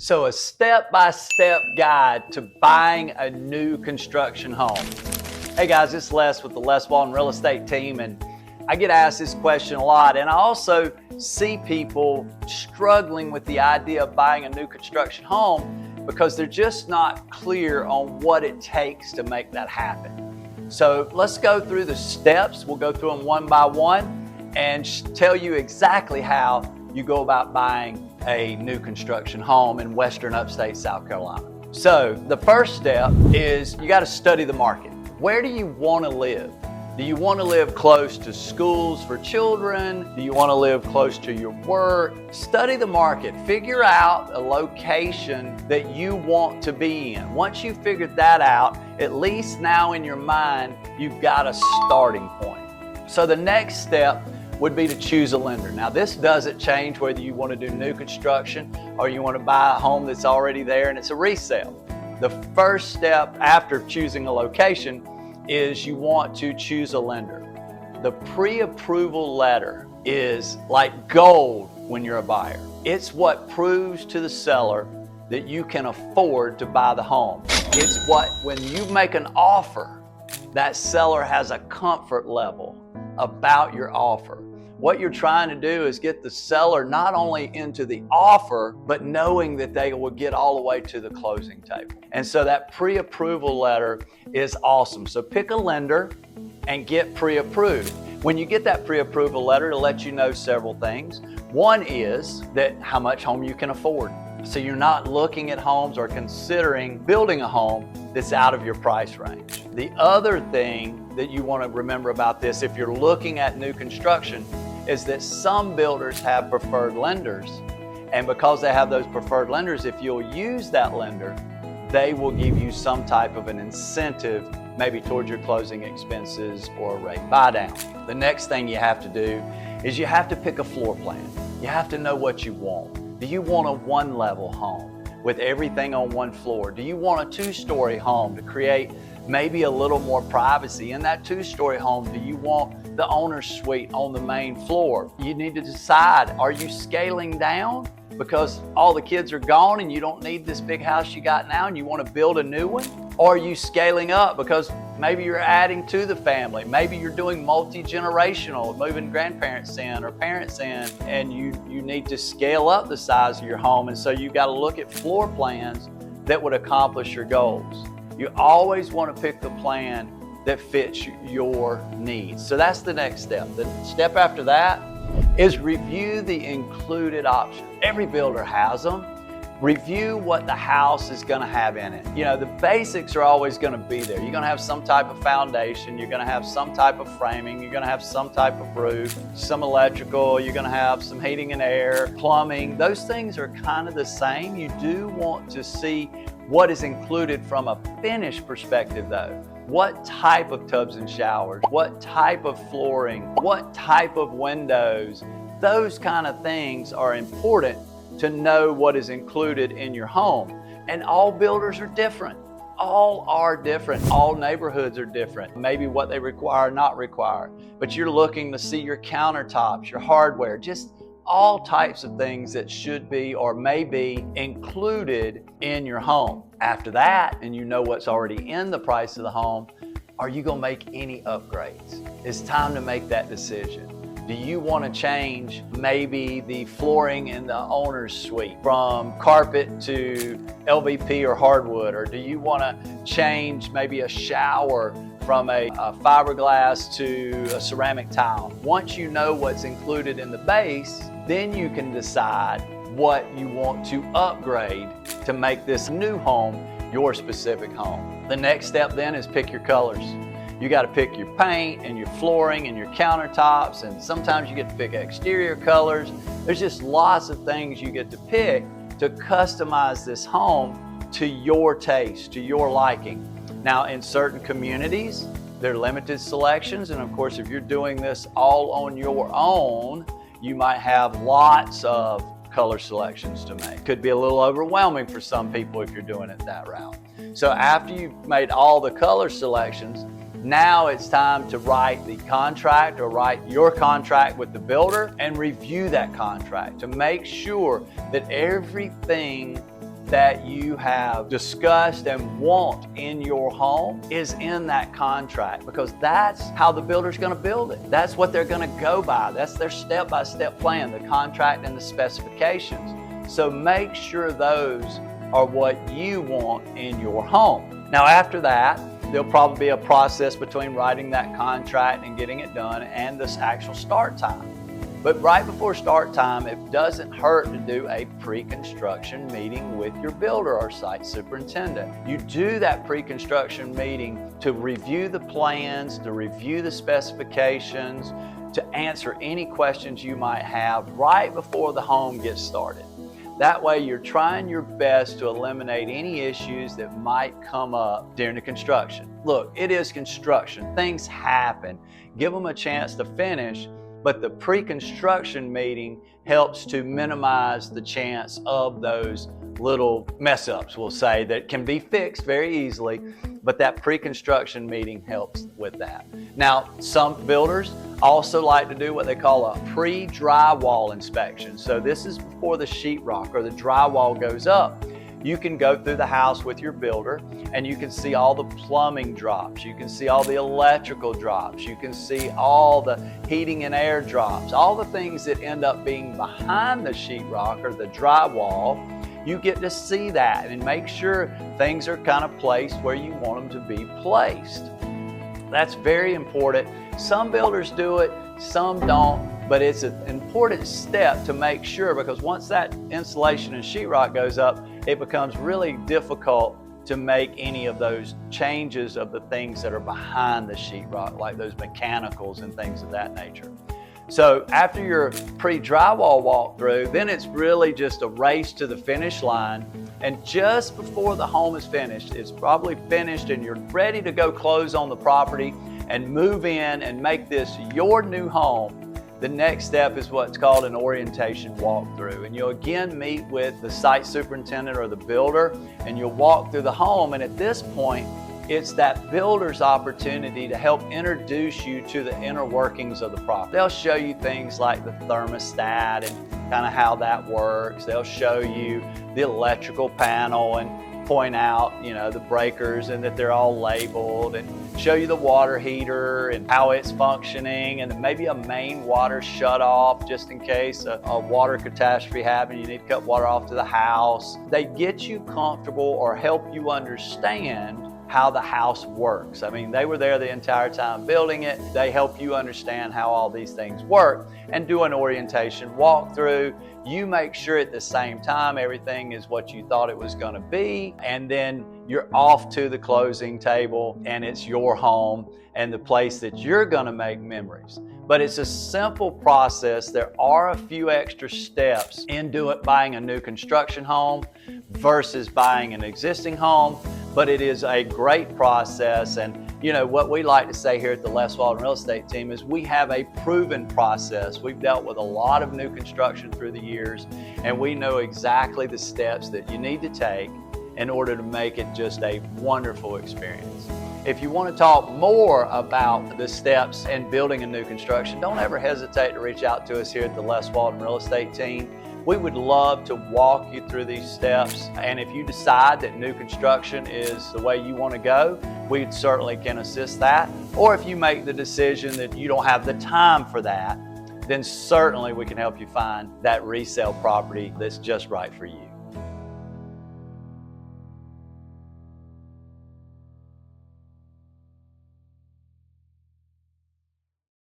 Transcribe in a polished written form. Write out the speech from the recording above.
So a step-by-step guide to buying a new construction home. Hey guys, it's Les with the Les Walden Real Estate Team, and I get asked this question a lot, and I also see people struggling with the idea of buying a new construction home because they're just not clear on what it takes to make that happen. So let's go through the steps. We'll go through them one by one and tell you exactly how you go about buying a new construction home in western upstate South Carolina. So the first step is you got to study the market. Where do you want to live? Do you want to live close to schools for children? Do you want to live close to your work? Study the market. Figure out a location that you want to be in. Once you've figured that out, at least now in your mind, you've got a starting point. So the next step would be to choose a lender. Now this doesn't change whether you want to do new construction or you want to buy a home that's already there and it's a resale. The first step after choosing a location is you want to choose a lender. The pre-approval letter is like gold when you're a buyer. It's what proves to the seller that you can afford to buy the home. It's what, when you make an offer, that seller has a comfort level about your offer. What you're trying to do is get the seller not only into the offer, but knowing that they will get all the way to the closing table. And so that pre-approval letter is awesome. So pick a lender and get pre-approved. When you get that pre-approval letter, it'll let you know several things. One is that how much home you can afford. So you're not looking at homes or considering building a home that's out of your price range. The other thing that you want to remember about this, if you're looking at new construction, is that some builders have preferred lenders. And because they have those preferred lenders, if you'll use that lender, they will give you some type of an incentive, maybe towards your closing expenses or a rate buy down. The next thing you have to do is you have to pick a floor plan. You have to know what you want. Do you want a one-level home with everything on one floor? Do you want a two-story home to create maybe a little more privacy? In that two-story home, do you want the owner's suite on the main floor? You need to decide, are you scaling down because all the kids are gone and you don't need this big house you got now and you want to build a new one? Or are you scaling up because maybe you're adding to the family? Maybe you're doing multi-generational, moving grandparents in or parents in, and you need to scale up the size of your home. And so you've got to look at floor plans that would accomplish your goals. You always want to pick the plan that fits your needs. So that's the next step. The step after that is review the included options. Every builder has them. Review what the house is going to have in it. You know, the basics are always going to be there. You're going to have some type of foundation. You're going to have some type of framing. You're going to have some type of roof, some electrical. You're going to have some heating and air, plumbing. Those things are kind of the same. You do want to see what is included from a finish perspective though. What type of tubs and showers? What type of flooring? What type of windows? Those kind of things are important to know what is included in your home. And all builders are different. All are different. All neighborhoods are different. Maybe what they require, not require. But you're looking to see your countertops, your hardware, just all types of things that should be or may be included in your home. After that, and you know what's already in the price of the home, are you going to make any upgrades? It's time to make that decision. Do you want to change maybe the flooring in the owner's suite from carpet to LVP or hardwood? Or do you want to change maybe a shower from a fiberglass to a ceramic tile? Once you know what's included in the base, then you can decide what you want to upgrade to make this new home your specific home. The next step then is pick your colors. You got to pick your paint and your flooring and your countertops, and sometimes you get to pick exterior colors. There's just lots of things you get to pick to customize this home to your taste, to your liking. Now, in certain communities, there are limited selections, and of course, if you're doing this all on your own, you might have lots of color selections to make. Could be a little overwhelming for some people if you're doing it that route. So after you've made all the color selections, now it's time to write the contract or write your contract with the builder and review that contract to make sure that everything that you have discussed and want in your home is in that contract, because that's how the builder's going to build it. That's what they're going to go by. That's their step-by-step plan, the contract and the specifications. So make sure those are what you want in your home. Now after that, there'll probably be a process between writing that contract and getting it done and this actual start time. But right before start time, it doesn't hurt to do a pre-construction meeting with your builder or site superintendent. You do that pre-construction meeting to review the plans, to review the specifications, to answer any questions you might have right before the home gets started. That way you're trying your best to eliminate any issues that might come up during the construction. Look, it is construction. Things happen. Give them a chance to finish, but the pre-construction meeting helps to minimize the chance of those little mess-ups, we'll say, that can be fixed very easily, but that pre-construction meeting helps with that. Now, some builders also like to do what they call a pre-drywall inspection. So this is before the sheetrock or the drywall goes up. You can go through the house with your builder and you can see all the plumbing drops. You can see all the electrical drops. You can see all the heating and air drops, all the things that end up being behind the sheetrock or the drywall. You get to see that and make sure things are kind of placed where you want them to be placed. That's very important. Some builders do it, some don't, but it's an important step to make sure, because once that insulation and sheetrock goes up, it becomes really difficult to make any of those changes of the things that are behind the sheetrock, like those mechanicals and things of that nature. So after your pre-drywall walkthrough, then it's really just a race to the finish line. And just before the home is finished, it's probably finished and you're ready to go close on the property and move in and make this your new home. The next step is what's called an orientation walkthrough. And you'll again meet with the site superintendent or the builder, and you'll walk through the home. And at this point, it's that builder's opportunity to help introduce you to the inner workings of the property. They'll show you things like the thermostat and kind of how that works. They'll show you the electrical panel and point out, the breakers and that they're all labeled, and show you the water heater and how it's functioning, and maybe a main water shut off just in case a water catastrophe happens. You need to cut water off to the house. They get you comfortable or help you understand how the house works. I mean, they were there the entire time building it. They help you understand how all these things work and do an orientation walkthrough. You make sure at the same time everything is what you thought it was going to be, and then you're off to the closing table, and it's your home and the place that you're going to make memories. But it's a simple process. There are a few extra steps in buying a new construction home versus buying an existing home, but it is a great process. And what we like to say here at the Les Walden Real Estate Team is we have a proven process. We've dealt with a lot of new construction through the years, and we know exactly the steps that you need to take in order to make it just a wonderful experience. If you want to talk more about the steps in building a new construction, don't ever hesitate to reach out to us here at the Les Walden Real Estate Team. We would love to walk you through these steps, and if you decide that new construction is the way you want to go, we certainly can assist that. Or if you make the decision that you don't have the time for that, then certainly we can help you find that resale property that's just right for you.